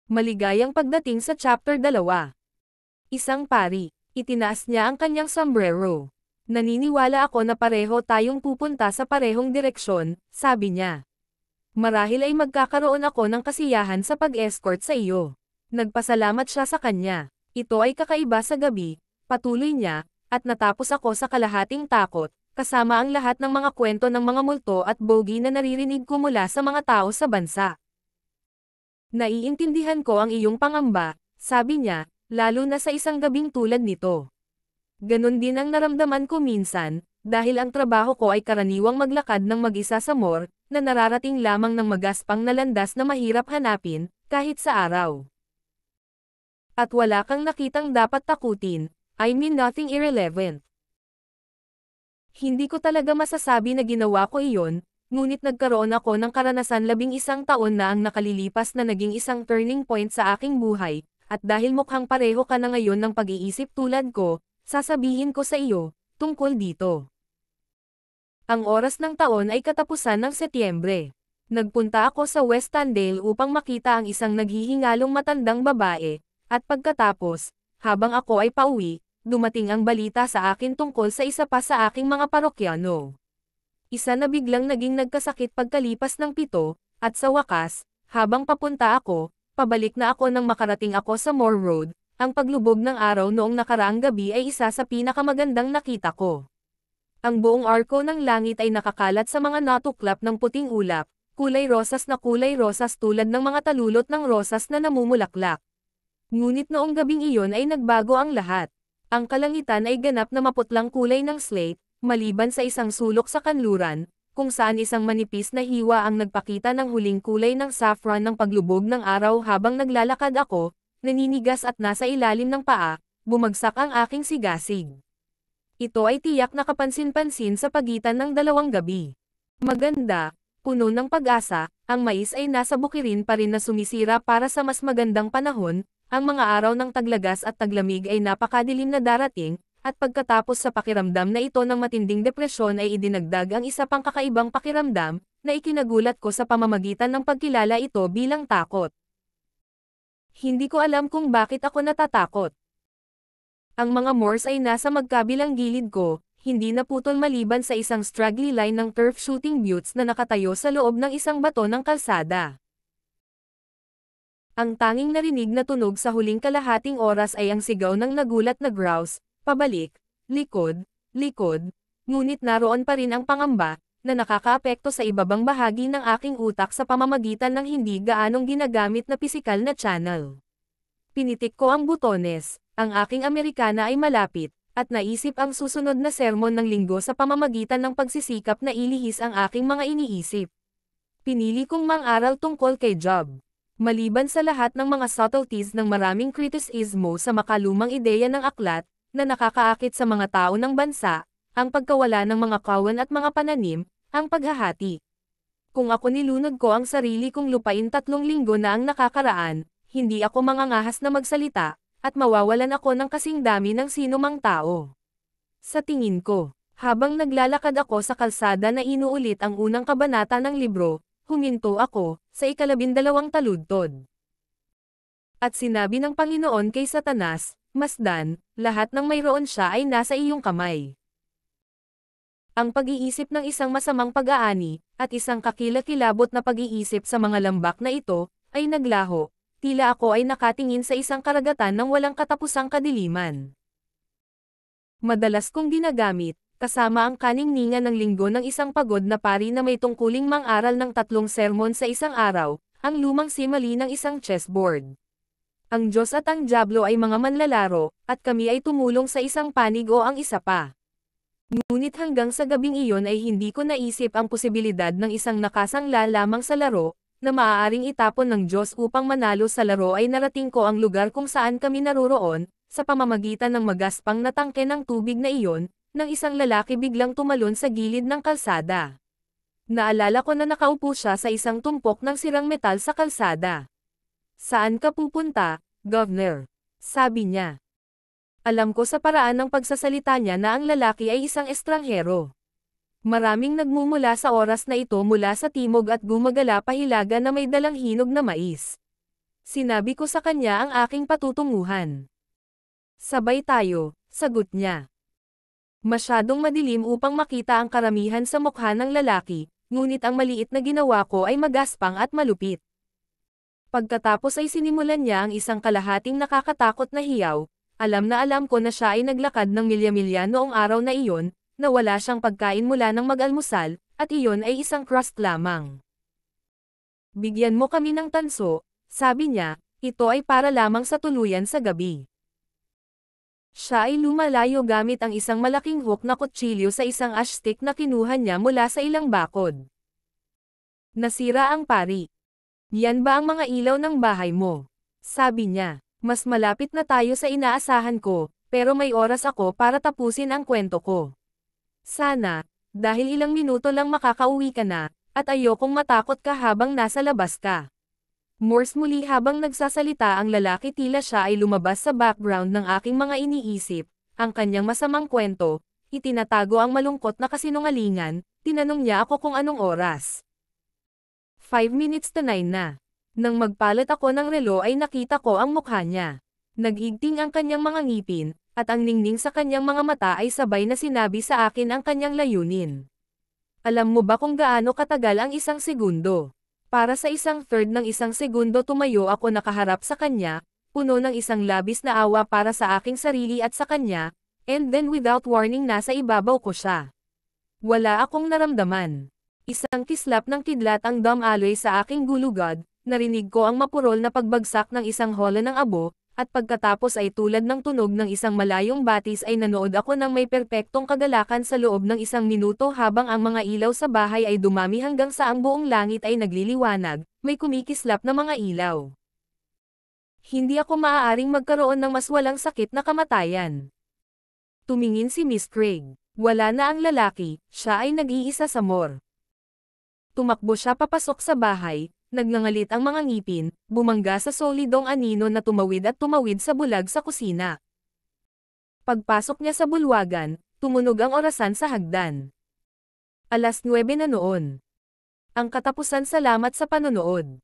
Maligayang pagdating sa chapter 2. Isang pari. Itinaas niya ang kanyang sombrero. Naniniwala ako na pareho tayong pupunta sa parehong direksyon, sabi niya. Marahil ay magkakaroon ako ng kasiyahan sa pag-escort sa iyo. Nagpasalamat siya sa kanya. Ito ay kakaiba sa gabi, patuloy niya, at natapos ako sa kalahating takot, kasama ang lahat ng mga kwento ng mga multo at bogi na naririnig ko mula sa mga tao sa bansa. Naiintindihan ko ang iyong pangamba, sabi niya, lalo na sa isang gabing tulad nito. Ganon din ang naramdaman ko minsan, dahil ang trabaho ko ay karaniwang maglakad ng mag-isa sa mall, na nararating lamang ng magaspang na landas na mahirap hanapin, kahit sa araw. At wala kang nakitang dapat takutin, I mean nothing irrelevant. Hindi ko talaga masasabi na ginawa ko iyon, ngunit nagkaroon ako ng karanasan 11 taon na ang nakalilipas na naging isang turning point sa aking buhay, at dahil mukhang pareho ka na ngayon ng pag-iisip tulad ko, sasabihin ko sa iyo, tungkol dito. Ang oras ng taon ay katapusan ng Setyembre. Nagpunta ako sa Westandale upang makita ang isang naghihingalong matandang babae, at pagkatapos, habang ako ay pauwi, dumating ang balita sa akin tungkol sa isa pa sa aking mga parokyano. Isa na biglang naging nagkasakit pagkalipas ng 7, at sa wakas, habang papunta ako, pabalik na ako nang makarating ako sa Moore Road, ang paglubog ng araw noong nakaraang gabi ay isa sa pinakamagandang nakita ko. Ang buong arko ng langit ay nakakalat sa mga natuklap ng puting ulap, kulay rosas tulad ng mga talulot ng rosas na namumulaklak. Ngunit noong gabing iyon ay nagbago ang lahat. Ang kalangitan ay ganap na maputlang kulay ng slate, maliban sa isang sulok sa kanluran, kung saan isang manipis na hiwa ang nagpakita ng huling kulay ng saffron ng paglubog ng araw habang naglalakad ako, naninigas at nasa ilalim ng paa, bumagsak ang aking sigasig. Ito ay tiyak na kapansin-pansin sa pagitan ng dalawang gabi. Maganda, puno ng pag-asa, ang mais ay nasa bukirin pa rin na sumisira para sa mas magandang panahon, ang mga araw ng taglagas at taglamig ay napakadilim na darating, at pagkatapos sa pakiramdam na ito ng matinding depresyon ay idinagdag ang isa pang kakaibang pakiramdam, na ikinagulat ko sa pamamagitan ng pagkilala ito bilang takot. Hindi ko alam kung bakit ako natatakot. Ang mga Moors ay nasa magkabilang gilid ko, hindi naputol maliban sa isang straggly line ng turf shooting buttes na nakatayo sa loob ng isang bato ng kalsada. Ang tanging narinig na tunog sa huling kalahating oras ay ang sigaw ng nagulat na grouse, pabalik, likod, ngunit naroon pa rin ang pangamba, na nakakaapekto sa ibabang bahagi ng aking utak sa pamamagitan ng hindi gaanong ginagamit na pisikal na channel. Pinitik ko ang butones, ang aking Amerikana ay malapit, at naisip ang susunod na sermon ng linggo sa pamamagitan ng pagsisikap na ilihis ang aking mga iniisip. Pinili kong mang-aral tungkol kay Job. Maliban sa lahat ng mga subtleties ng maraming kritisismo sa makalumang ideya ng aklat, na nakakaakit sa mga tao ng bansa, ang pagkawala ng mga kawan at mga pananim, ang paghahati. Kung ako nilunod ko ang sarili kong lupain 3 linggo na ang nakakaraan, hindi ako mangangahas na magsalita, at mawawalan ako ng kasing dami ng sinumang tao. Sa tingin ko, habang naglalakad ako sa kalsada na inuulit ang unang kabanata ng libro, huminto ako, sa 12 taludtod. At sinabi ng Panginoon kay Satanas, Masdan, lahat ng mayroon siya ay nasa iyong kamay. Ang pag-iisip ng isang masamang pag-aani, at isang kakilakilabot na pag-iisip sa mga lambak na ito, ay naglaho, tila ako ay nakatingin sa isang karagatan ng walang katapusang kadiliman. Madalas kong ginagamit, kasama ang kaningningan ng linggo ng isang pagod na pari na may tungkuling mang-aral ng 3 sermon sa isang araw, ang lumang simali ng isang chessboard. Ang Diyos at ang Diablo ay mga manlalaro, at kami ay tumulong sa isang panig o ang isa pa. Ngunit hanggang sa gabing iyon ay hindi ko naisip ang posibilidad ng isang nakasangla lamang sa laro, na maaaring itapon ng Diyos upang manalo sa laro ay narating ko ang lugar kung saan kami naroroon, sa pamamagitan ng magaspang na tangke ng tubig na iyon, nang isang lalaki biglang tumalon sa gilid ng kalsada. Naalala ko na nakaupo siya sa isang tumpok ng sirang metal sa kalsada. Saan ka pupunta, Governor? Sabi niya. Alam ko sa paraan ng pagsasalita niya na ang lalaki ay isang estranghero. Maraming nagmumula sa oras na ito mula sa timog at gumagala pahilaga na may dalang hinog na mais. Sinabi ko sa kanya ang aking patutunguhan. Sabay tayo, sagot niya. Masyadong madilim upang makita ang karamihan sa mukha ng lalaki, ngunit ang maliit na ginawa ko ay magaspang at malupit. Pagkatapos ay sinimulan niya ang isang kalahating nakakatakot na hiyaw. Alam na alam ko na siya ay naglakad ng milya-milya noong araw na iyon, na wala siyang pagkain mula ng mag-almusal, at iyon ay isang crust lamang. Bigyan mo kami ng tanso, sabi niya, ito ay para lamang sa tuluyan sa gabi. Siya ay lumalayo gamit ang isang malaking hook na kutsilyo sa isang ash stick na kinuha niya mula sa ilang bakod. Nasira ang pari. Yan ba ang mga ilaw ng bahay mo? Sabi niya. Mas malapit na tayo sa inaasahan ko, pero may oras ako para tapusin ang kwento ko. Sana, dahil ilang minuto lang makakauwi ka na, at ayokong matakot ka habang nasa labas ka. Morse muli habang nagsasalita ang lalaki tila siya ay lumabas sa background ng aking mga iniisip, ang kanyang masamang kwento, itinatago ang malungkot na kasinungalingan, tinanong niya ako kung anong oras. 5 minutes to 9 na. Nang magpalat ako ng relo ay nakita ko ang mukha niya. Nag-igting ang kanyang mga ngipin, at ang ningning sa kanyang mga mata ay sabay na sinabi sa akin ang kanyang layunin. Alam mo ba kung gaano katagal ang isang segundo? Para sa isang third ng isang segundo tumayo ako nakaharap sa kanya, puno ng isang labis na awa para sa aking sarili at sa kanya, and then without warning nasa ibabaw ko siya. Wala akong naramdaman. Isang kislap ng kidlat ang dumaloy sa aking gulugod. Narinig ko ang mapurol na pagbagsak ng isang hola ng abo, at pagkatapos ay tulad ng tunog ng isang malayong batis ay nanood ako ng may perpektong kagalakan sa loob ng 1 minuto habang ang mga ilaw sa bahay ay dumami hanggang sa ang buong langit ay nagliliwanag, may kumikislap na mga ilaw. Hindi ako maaaring magkaroon ng mas walang sakit na kamatayan. Tumingin si Miss Craig. Wala na ang lalaki, siya ay nag-iisa sa more. Tumakbo siya papasok sa bahay. Nagngangalit ang mga ngipin, bumangga sa solidong anino na tumawid at tumawid sa bulag sa kusina. Pagpasok niya sa bulwagan, tumunog ang orasan sa hagdan. 9:00 na noon. Ang katapusan, salamat sa panonood.